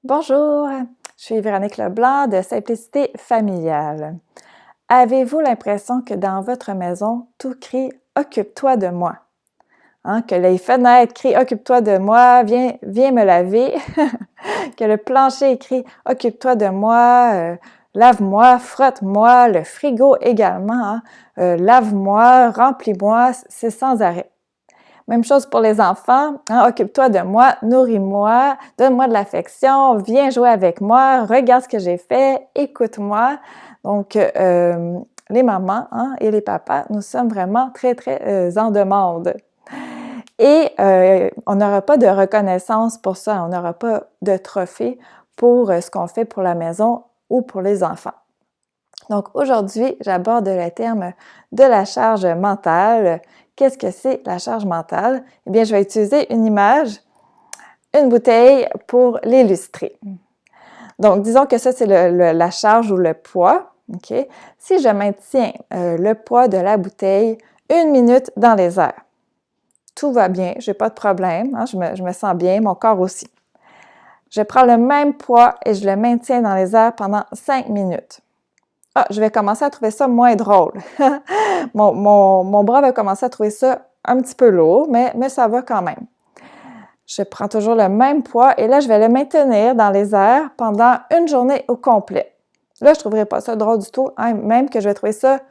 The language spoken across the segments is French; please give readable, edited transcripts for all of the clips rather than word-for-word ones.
Bonjour, je suis Véronique Leblanc de Simplicité familiale. Avez-vous l'impression que dans votre maison, tout crie « Occupe-toi de moi » hein? Que les fenêtres crient « Occupe-toi de moi, viens me laver », que le plancher crie « Occupe-toi de moi, lave-moi, frotte-moi », le frigo également, hein? Lave-moi, remplis-moi », c'est sans arrêt. Même chose pour les enfants, hein, occupe-toi de moi, nourris-moi, donne-moi de l'affection, viens jouer avec moi, regarde ce que j'ai fait, écoute-moi. Donc, les mamans hein, et les papas, nous sommes vraiment très en demande. Et on n'aura pas de reconnaissance pour ça, on n'aura pas de trophée pour ce qu'on fait pour la maison ou pour les enfants. Donc aujourd'hui, j'aborde le terme de la charge mentale. Qu'est-ce que c'est la charge mentale? Eh bien, je vais utiliser une image, une bouteille pour l'illustrer. Donc, disons que ça, c'est la charge ou le poids. Okay? Si je maintiens le poids de la bouteille 1 minute dans les airs, tout va bien, je n'ai pas de problème, hein, je me sens bien, mon corps aussi. Je prends le même poids et je le maintiens dans les airs pendant 5 minutes. Ah, je vais commencer à trouver ça moins drôle. mon bras va commencer à trouver ça un petit peu lourd, mais ça va quand même. Je prends toujours le même poids et là, je vais le maintenir dans les airs pendant une journée au complet. Là, je ne trouverai pas ça drôle du tout, hein, même que je vais trouver ça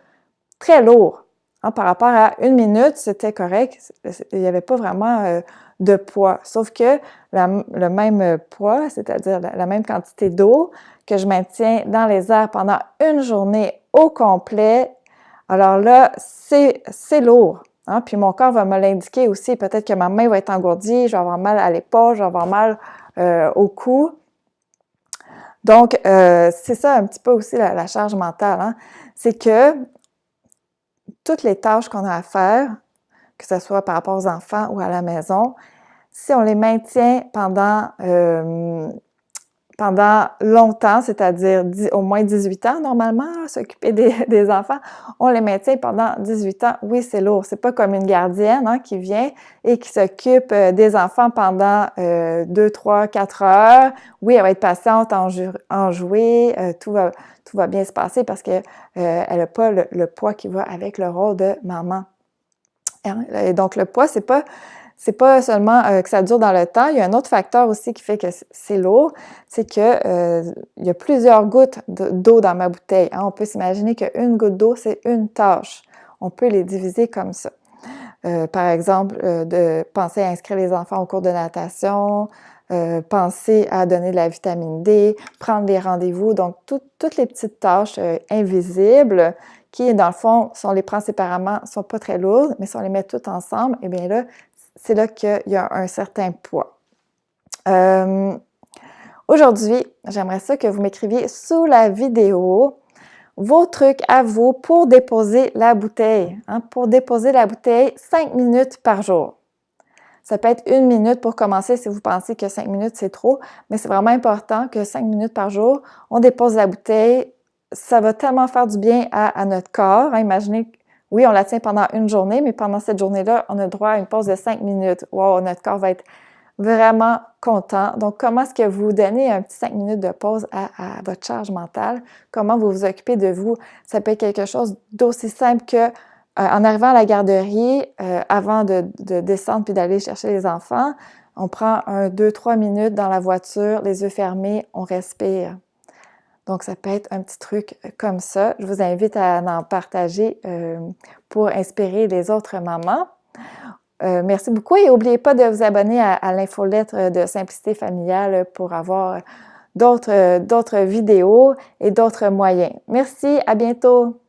très lourd. Hein, par rapport à 1 minute, c'était correct, il n'y avait pas vraiment de poids. Sauf que le même poids, c'est-à-dire la même quantité d'eau que je maintiens dans les airs pendant une journée au complet, alors là, c'est lourd. Hein? Puis mon corps va me l'indiquer aussi. Peut-être que ma main va être engourdie, je vais avoir mal à l'épaule, je vais avoir mal au cou. Donc, c'est ça un petit peu aussi la charge mentale. Hein? C'est que toutes les tâches qu'on a à faire, que ce soit par rapport aux enfants ou à la maison, si on les maintient pendant longtemps, c'est-à-dire au moins 18 ans normalement, s'occuper des enfants, on les maintient pendant 18 ans. Oui, c'est lourd. C'est pas comme une gardienne hein, qui vient et qui s'occupe des enfants pendant 2, 3, 4 heures. Oui, elle va être patiente, en jouer, tout va bien se passer parce que elle n'a pas le poids qui va avec le rôle de maman. Et donc, le poids, c'est pas seulement que ça dure dans le temps, il y a un autre facteur aussi qui fait que c'est lourd, c'est que il y a plusieurs gouttes d'eau dans ma bouteille. Hein. On peut s'imaginer qu'une goutte d'eau, c'est une tâche. On peut les diviser comme ça. Par exemple, de penser à inscrire les enfants au cours de natation, penser à donner de la vitamine D, prendre les rendez-vous. Donc, toutes les petites tâches invisibles qui, dans le fond, si on les prend séparément, ne sont pas très lourdes, mais si on les met toutes ensemble, eh bien là, c'est là qu'il y a un certain poids. Aujourd'hui, j'aimerais ça que vous m'écriviez sous la vidéo vos trucs à vous pour déposer la bouteille. Hein, pour déposer la bouteille 5 minutes par jour. Ça peut être 1 minute pour commencer si vous pensez que 5 minutes, c'est trop, mais c'est vraiment important que 5 minutes par jour, on dépose la bouteille. Ça va tellement faire du bien à notre corps. Hein, imaginez, oui, on la tient pendant une journée, mais pendant cette journée-là, on a droit à une pause de 5 minutes. Wow, notre corps va être vraiment content. Donc, comment est-ce que vous donnez un petit 5 minutes de pause à votre charge mentale? Comment vous vous occupez de vous? Ça peut être quelque chose d'aussi simple que en arrivant à la garderie, avant de descendre puis d'aller chercher les enfants, on prend 2-3 minutes dans la voiture, les yeux fermés, on respire. Donc, ça peut être un petit truc comme ça. Je vous invite à en partager pour inspirer les autres mamans. Merci beaucoup et n'oubliez pas de vous abonner à l'infolettre de Simplicité familiale pour avoir d'autres vidéos et d'autres moyens. Merci, à bientôt!